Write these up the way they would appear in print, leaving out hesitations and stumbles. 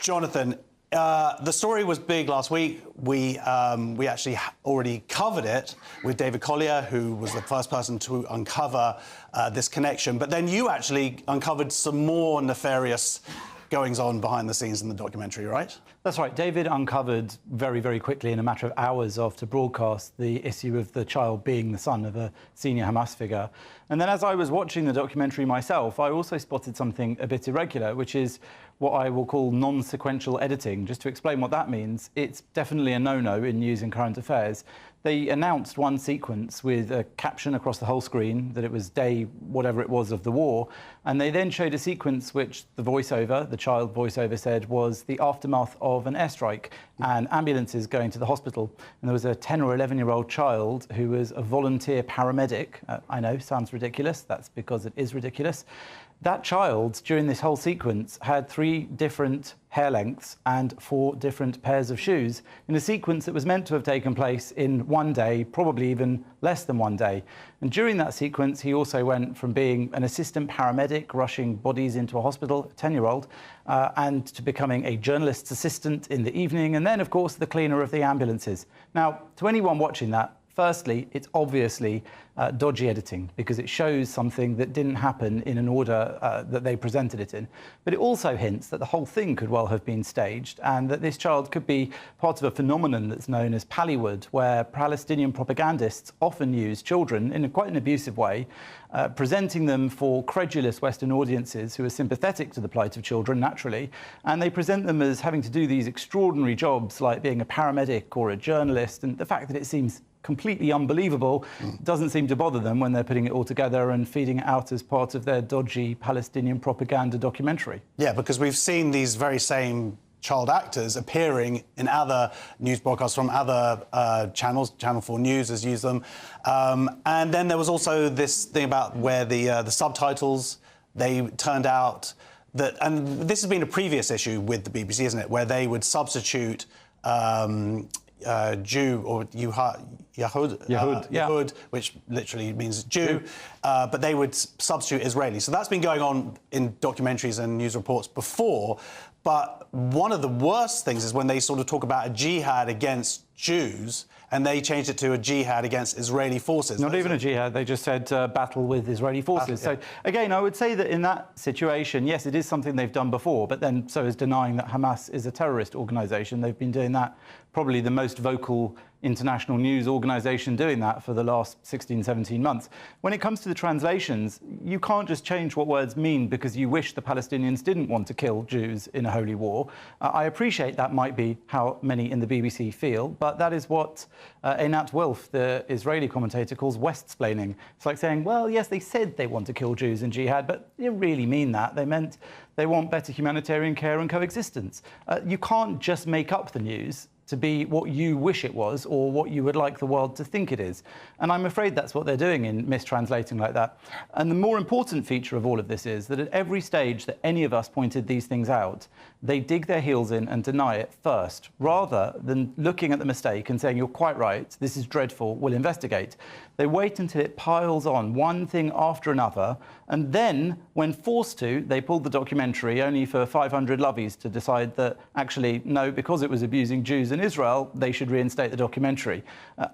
Jonathan, the story was big last week. We actually already covered it with David Collier, who was the first person to uncover this connection. But then you actually uncovered some more nefarious goings-on behind the scenes in the documentary, right? That's right. David uncovered very, very quickly, in a matter of hours after broadcast, the issue of the child being the son of a senior Hamas figure. And then as I was watching the documentary myself, I also spotted something a bit irregular, which is what I will call non-sequential editing. Just to explain what that means, it's definitely a no-no in news and current affairs. They announced one sequence with a caption across the whole screen that it was day whatever it was of the war, and they then showed a sequence which the voiceover, the child voiceover, said was the aftermath of an airstrike and ambulances going to the hospital. And there was a 10 or 11-year-old child who was a volunteer paramedic. I know, sounds ridiculous. That's because it is ridiculous. That child, during this whole sequence, had 3 different hair lengths and 4 different pairs of shoes in a sequence that was meant to have taken place in one day, probably even less than one day. And during that sequence, he also went from being an assistant paramedic rushing bodies into a hospital, a 10-year-old, and to becoming a journalist's assistant in the evening, and then, of course, the cleaner of the ambulances. Now, to anyone watching that, firstly, it's obviously dodgy editing because it shows something that didn't happen in an order that they presented it in. But it also hints that the whole thing could well have been staged and that this child could be part of a phenomenon that's known as Pallywood, where Palestinian propagandists often use children in quite an abusive way, presenting them for credulous Western audiences who are sympathetic to the plight of children, naturally, and they present them as having to do these extraordinary jobs like being a paramedic or a journalist, and the fact that it seems completely unbelievable doesn't seem to bother them when they're putting it all together and feeding it out as part of their dodgy Palestinian propaganda documentary. Yeah, because we've seen these very same child actors appearing in other news broadcasts from other channels. Channel 4 News has used them. And then there was also this thing about where the subtitles, they turned out that, and this has been a previous issue with the BBC, isn't it, where they would substitute Jew or Yahud, which literally means Jew, but they would substitute Israeli. So that's been going on in documentaries and news reports before, but one of the worst things is when they sort of talk about a jihad against Jews, and they changed it to a jihad against Israeli forces. Not even a jihad, they just said battle with Israeli forces. So, again, I would say that in that situation, yes, it is something they've done before, but then so is denying that Hamas is a terrorist organisation. They've been doing that, probably the most vocal international news organisation doing that for the last 16, 17 months. When it comes to the translations, you can't just change what words mean because you wish the Palestinians didn't want to kill Jews in a holy war. I appreciate that might be how many in the BBC feel, but that is what Einat Wilf, the Israeli commentator, calls West-splaining. It's like saying, well, yes, they said they want to kill Jews in jihad, but they didn't really mean that. They meant they want better humanitarian care and coexistence. You can't just make up the news to be what you wish it was or what you would like the world to think it is. And I'm afraid that's what they're doing in mistranslating like that. And the more important feature of all of this is that at every stage that any of us pointed these things out, they dig their heels in and deny it first, rather than looking at the mistake and saying, you're quite right, this is dreadful, we'll investigate. They wait until it piles on, one thing after another, and then, when forced to, they pulled the documentary only for 500 lovies to decide that, actually, no, because it was abusing Jews in Israel, they should reinstate the documentary.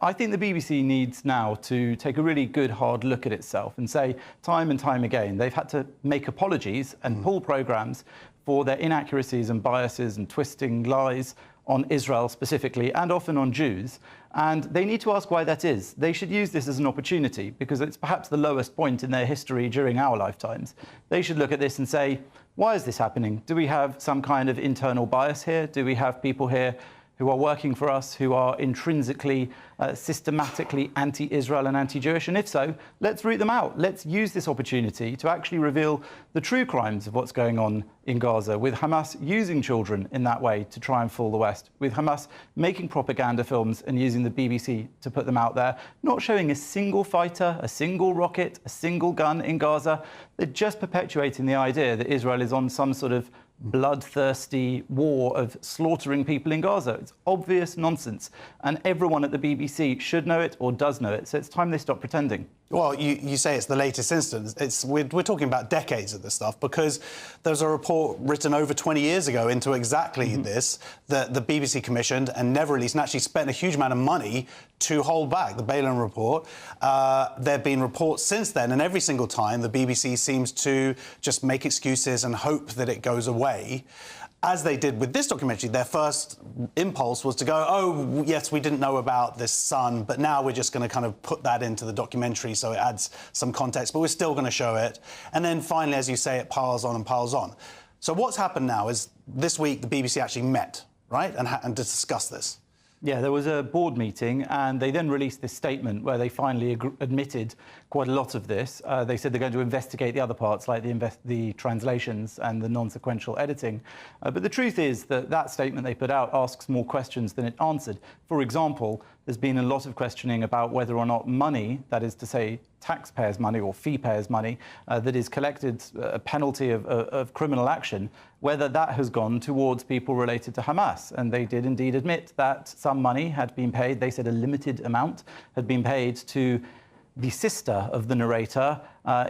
I think the BBC needs now to take a really good, hard look at itself and say, time and time again, they've had to make apologies and pull programmes for their inaccuracies and biases and twisting lies on Israel specifically, and often on Jews, and they need to ask why that is. They should use this as an opportunity, because it's perhaps the lowest point in their history during our lifetimes. They should look at this and say, why is this happening? Do we have some kind of internal bias here? Do we have people here who are working for us, who are intrinsically, systematically anti-Israel and anti-Jewish? And if so, let's root them out. Let's use this opportunity to actually reveal the true crimes of what's going on in Gaza, with Hamas using children in that way to try and fool the West, with Hamas making propaganda films and using the BBC to put them out there, not showing a single fighter, a single rocket, a single gun in Gaza. They're just perpetuating the idea that Israel is on some sort of bloodthirsty war of slaughtering people in Gaza. It's obvious nonsense, and everyone at the BBC should know it or does know it, so it's time they stop pretending. Well, you say it's the latest instance. We're talking about decades of this stuff, because there was a report written over 20 years ago into exactly this that the BBC commissioned and never released, and actually spent a huge amount of money to hold back, the Balin report. There have been reports since then, and every single time the BBC seems to just make excuses and hope that it goes away. As they did with this documentary, their first impulse was to go, oh, yes, we didn't know about this son, but now we're just going to kind of put that into the documentary so it adds some context, but we're still going to show it. And then finally, as you say, it piles on and piles on. So what's happened now is this week the BBC actually met, right, and discussed this. Yeah, there was a board meeting, and they then released this statement where they finally admitted quite a lot of this. They said they're going to investigate the other parts, like the translations and the non-sequential editing. But the truth is that that statement they put out asks more questions than it answered. For example, there's been a lot of questioning about whether or not money, that is to say, taxpayers' money or fee payers' money, that is collected a penalty of criminal action, whether that has gone towards people related to Hamas. And they did indeed admit that some money had been paid. They said a limited amount had been paid to the sister of the narrator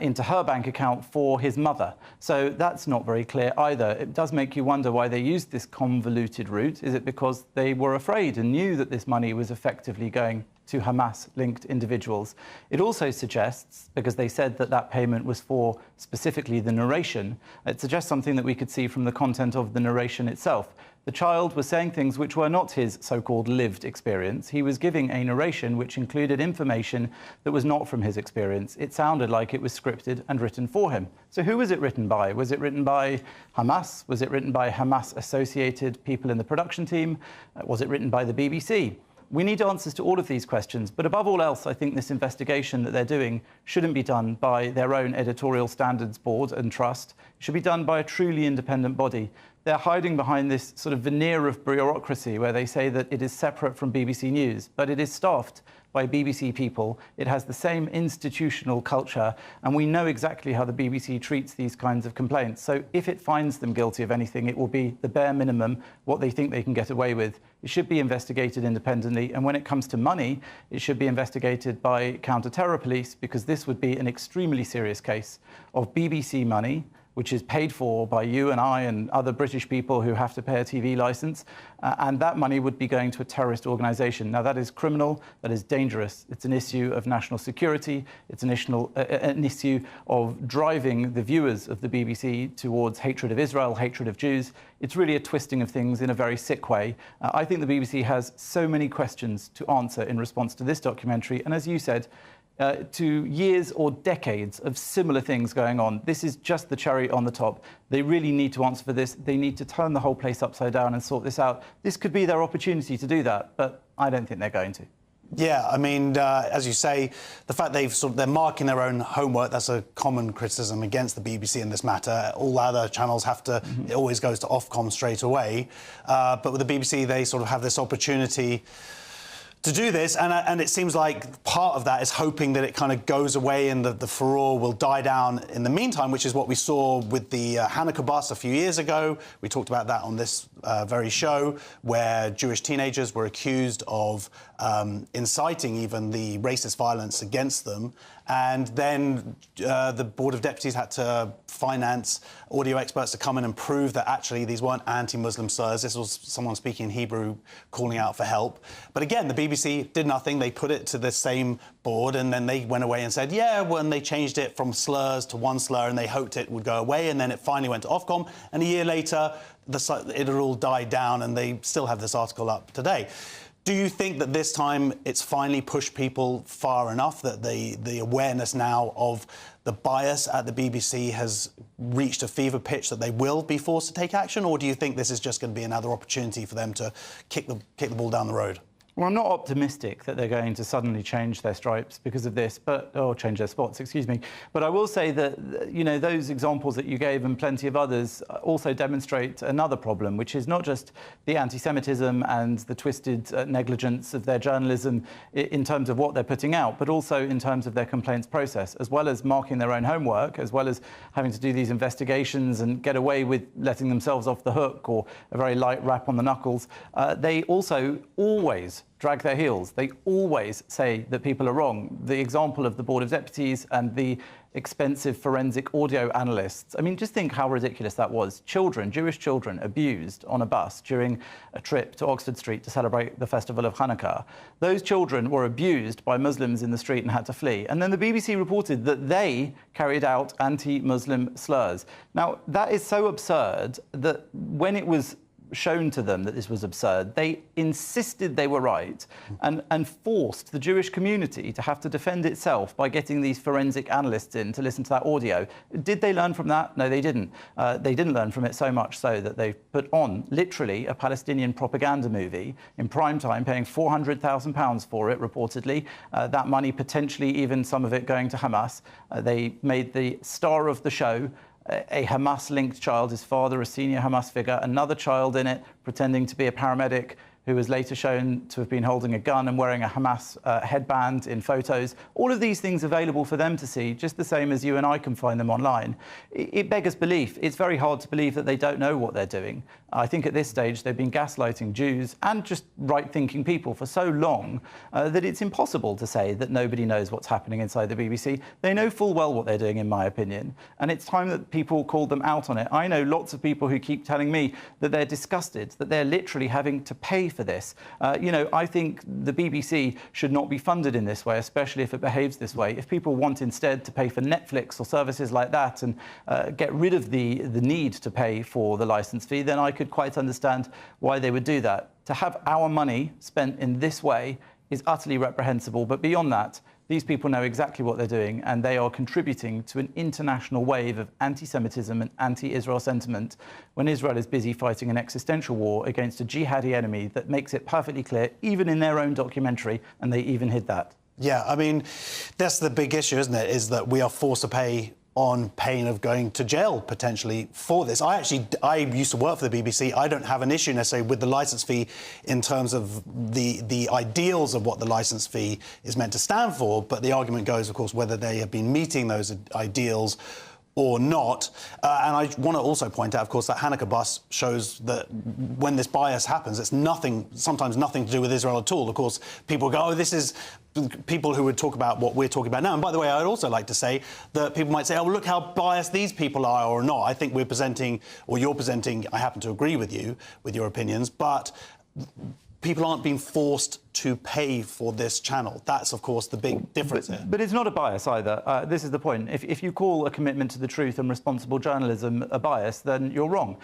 into her bank account for his mother. So that's not very clear either. It does make you wonder why they used this convoluted route. Is it because they were afraid and knew that this money was effectively going to Hamas-linked individuals? It also suggests, because they said that that payment was for specifically the narration, it suggests something that we could see from the content of the narration itself. The child was saying things which were not his so-called lived experience. He was giving a narration which included information that was not from his experience. It sounded like it was scripted and written for him. So who was it written by? Was it written by Hamas? Was it written by Hamas-associated people in the production team? Was it written by the BBC? We need answers to all of these questions, but above all else, I think this investigation that they're doing shouldn't be done by their own editorial standards board and trust. It should be done by a truly independent body. They're hiding behind this sort of veneer of bureaucracy where they say that it is separate from BBC News, but it is staffed by BBC people. It has the same institutional culture, and we know exactly how the BBC treats these kinds of complaints. So if it finds them guilty of anything, it will be the bare minimum, what they think they can get away with. It should be investigated independently, and when it comes to money, it should be investigated by counter-terror police, because this would be an extremely serious case of BBC money, which is paid for by you and I and other British people who have to pay a TV licence, and that money would be going to a terrorist organisation. Now, that is criminal, that is dangerous. It's an issue of national security, it's an issue of driving the viewers of the BBC towards hatred of Israel, hatred of Jews. It's really a twisting of things in a very sick way. I think the BBC has so many questions to answer in response to this documentary, and as you said, to years or decades of similar things going on. This is just the cherry on the top. They really need to answer for this. They need to turn the whole place upside down and sort this out. This could be their opportunity to do that, but I don't think they're going to. Yeah, I mean, as you say, the fact they're marking their own homework, that's a common criticism against the BBC in this matter. All other channels have to, it always goes to Ofcom straight away. But with the BBC, they sort of have this opportunity to do this, and it seems like part of that is hoping that it kind of goes away and the furore will die down in the meantime, which is what we saw with the Hanukkah bus a few years ago. We talked about that on this very show, where Jewish teenagers were accused of inciting even the racist violence against them. And then the Board of Deputies had to finance audio experts to come in and prove that actually these weren't anti-Muslim slurs. This was someone speaking Hebrew calling out for help. But again, the BBC did nothing. They put it to the same board, and then they went away and said, yeah, when they changed it from slurs to one slur, and they hoped it would go away, and then it finally went to Ofcom. And a year later, it had all died down, and they still have this article up today. Do you think that this time it's finally pushed people far enough, that the awareness now of the bias at the BBC has reached a fever pitch that they will be forced to take action? Or do you think this is just going to be another opportunity for them to kick the ball down the road? Well, I'm not optimistic that they're going to suddenly change their stripes because of this, or change their spots, excuse me. But I will say that, you know, those examples that you gave and plenty of others also demonstrate another problem, which is not just the anti-Semitism and the twisted negligence of their journalism in terms of what they're putting out, but also in terms of their complaints process, as well as marking their own homework, as well as having to do these investigations and get away with letting themselves off the hook or a very light rap on the knuckles. They also always drag their heels. They always say that people are wrong. The example of the Board of Deputies and the expensive forensic audio analysts. I mean, just think how ridiculous that was. Children, Jewish children, abused on a bus during a trip to Oxford Street to celebrate the festival of Hanukkah. Those children were abused by Muslims in the street and had to flee. And then the BBC reported that they carried out anti-Muslim slurs. Now, that is so absurd that when it was shown to them that this was absurd, they insisted they were right and forced the Jewish community to have to defend itself by getting these forensic analysts in to listen to that audio. Did they learn from that? No, they didn't. They didn't learn from it, so much so that they've put on, literally, a Palestinian propaganda movie in prime time, paying £400,000 for it, reportedly. That money, potentially even some of it going to Hamas. They made the star of the show a Hamas-linked child, his father a senior Hamas figure, another child in it pretending to be a paramedic who was later shown to have been holding a gun and wearing a Hamas headband in photos. All of these things available for them to see, just the same as you and I can find them online. It beggars belief. It's very hard to believe that they don't know what they're doing. I think at this stage they've been gaslighting Jews and just right-thinking people for so long that it's impossible to say that nobody knows what's happening inside the BBC. They know full well what they're doing, in my opinion, and it's time that people called them out on it. I know lots of people who keep telling me that they're disgusted, that they're literally having to pay for this. I think the BBC should not be funded in this way, especially if it behaves this way. If people want instead to pay for Netflix or services like that and get rid of the need to pay for the licence fee, then I could quite understand why they would do that. To have our money spent in this way is utterly reprehensible. But beyond that, these people know exactly what they're doing, and they are contributing to an international wave of anti-Semitism and anti-Israel sentiment when Israel is busy fighting an existential war against a jihadi enemy that makes it perfectly clear, even in their own documentary, and they even hid that. Yeah, I mean, that's the big issue, isn't it, is that we are forced to pay on pain of going to jail, potentially, for this. I used to work for the BBC. I don't have an issue necessarily with the licence fee in terms of the ideals of what the licence fee is meant to stand for, but the argument goes, of course, whether they have been meeting those ideals or not. And I want to also point out, of course, that Hanukkah bus shows that when this bias happens, it's sometimes nothing to do with Israel at all. Of course, people go, oh, this is people who would talk about what we're talking about now. And by the way, I'd also like to say that people might say, oh, look how biased these people are or not. I think we're presenting, or you're presenting, I happen to agree with you, with your opinions, but people aren't being forced to pay for this channel. That's, of course, the big difference here. But it's not a bias either. This is the point. If you call a commitment to the truth and responsible journalism a bias, then you're wrong.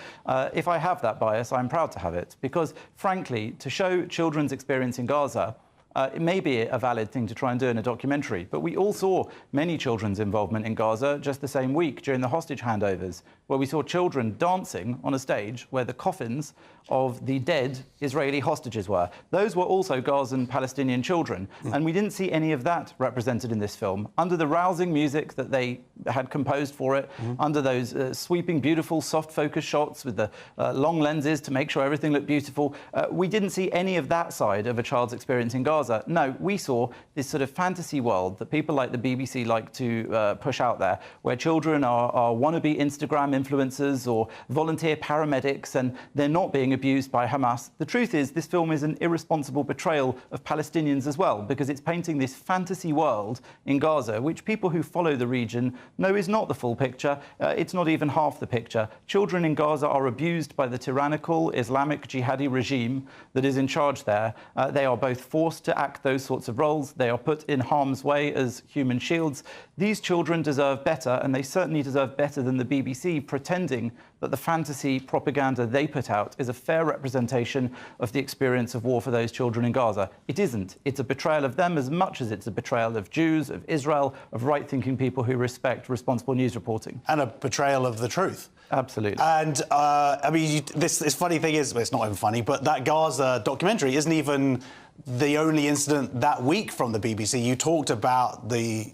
If I have that bias, I'm proud to have it. Because, frankly, to show children's experience in Gaza, it may be a valid thing to try and do in a documentary, but we all saw many children's involvement in Gaza just the same week during the hostage handovers, where we saw children dancing on a stage where the coffins of the dead Israeli hostages were. Those were also Gazan Palestinian children, and we didn't see any of that represented in this film. Under the rousing music that they had composed for it, under those sweeping, beautiful, soft focus shots with the long lenses to make sure everything looked beautiful, we didn't see any of that side of a child's experience in Gaza. No, we saw this sort of fantasy world that people like the BBC like to push out there, where children are wannabe Instagram influencers or volunteer paramedics, and they're not being abused by Hamas. The truth is, this film is an irresponsible betrayal of Palestinians as well, because it's painting this fantasy world in Gaza, which people who follow the region know is not the full picture. It's not even half the picture. Children in Gaza are abused by the tyrannical Islamic jihadi regime that is in charge there. They are both forced to act those sorts of roles. They are put in harm's way as human shields. These children deserve better, and they certainly deserve better than the BBC pretending that the fantasy propaganda they put out is a fair representation of the experience of war for those children in Gaza. It isn't. It's a betrayal of them as much as it's a betrayal of Jews, of Israel, of right-thinking people who respect responsible news reporting. And a betrayal of the truth. Absolutely. And, I mean, this funny thing is, well, it's not even funny, but that Gaza documentary isn't even the only incident that week from the BBC. You talked about the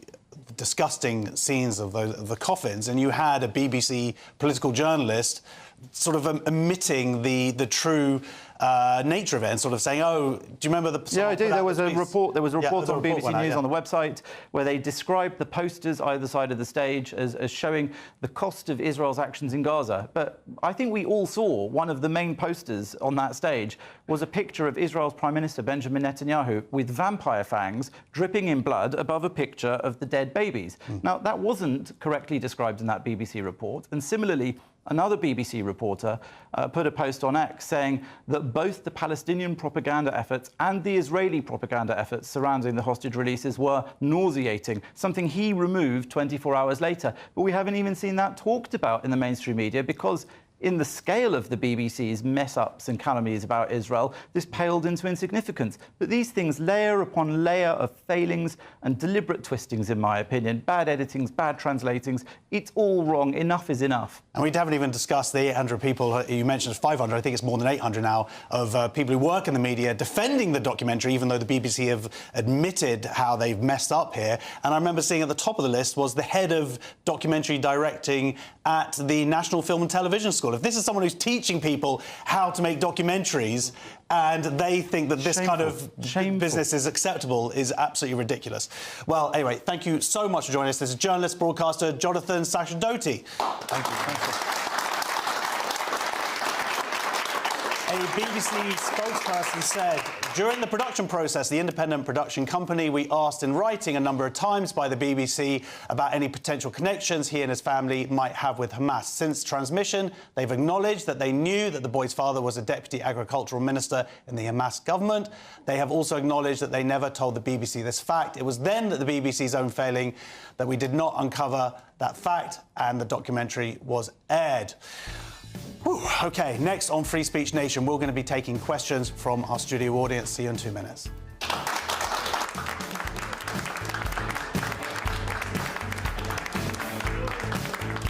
disgusting scenes of the coffins, and you had a BBC political journalist sort of omitting the true nature of it and sort of saying, oh, do you remember the... Yeah, I do. There was a report. There was a report on BBC went out, News on the website where they described the posters either side of the stage as showing the cost of Israel's actions in Gaza. But I think we all saw one of the main posters on that stage was a picture of Israel's Prime Minister Benjamin Netanyahu with vampire fangs dripping in blood above a picture of the dead babies. Now, that wasn't correctly described in that BBC report. And similarly, another BBC reporter put a post on X saying that both the Palestinian propaganda efforts and the Israeli propaganda efforts surrounding the hostage releases were nauseating, something he removed 24 hours later. But we haven't even seen that talked about in the mainstream media because in the scale of the BBC's mess-ups and calumnies about Israel, this paled into insignificance. But these things layer upon layer of failings and deliberate twistings, in my opinion. Bad editings, bad translatings. It's all wrong. Enough is enough. And we haven't even discussed the 800 people, you mentioned 500, I think it's more than 800 now, of people who work in the media defending the documentary, even though the BBC have admitted how they've messed up here. And I remember seeing at the top of the list was the head of documentary directing at the National Film and Television School. If this is someone who's teaching people how to make documentaries and they think that this kind of business is acceptable is absolutely ridiculous. Well, anyway, thank you so much for joining us. This is journalist, broadcaster Jonathan Sacerdoti. Thank you. Thank you. A BBC spokesperson said, during the production process, the independent production company, we asked in writing a number of times by the BBC about any potential connections he and his family might have with Hamas. Since transmission, they've acknowledged that they knew that the boy's father was a deputy agricultural minister in the Hamas government. They have also acknowledged that they never told the BBC this fact. It was then that the BBC's own failing that we did not uncover that fact and the documentary was aired. Whew. OK, next on Free Speech Nation, we're going to be taking questions from our studio audience. See you in 2 minutes.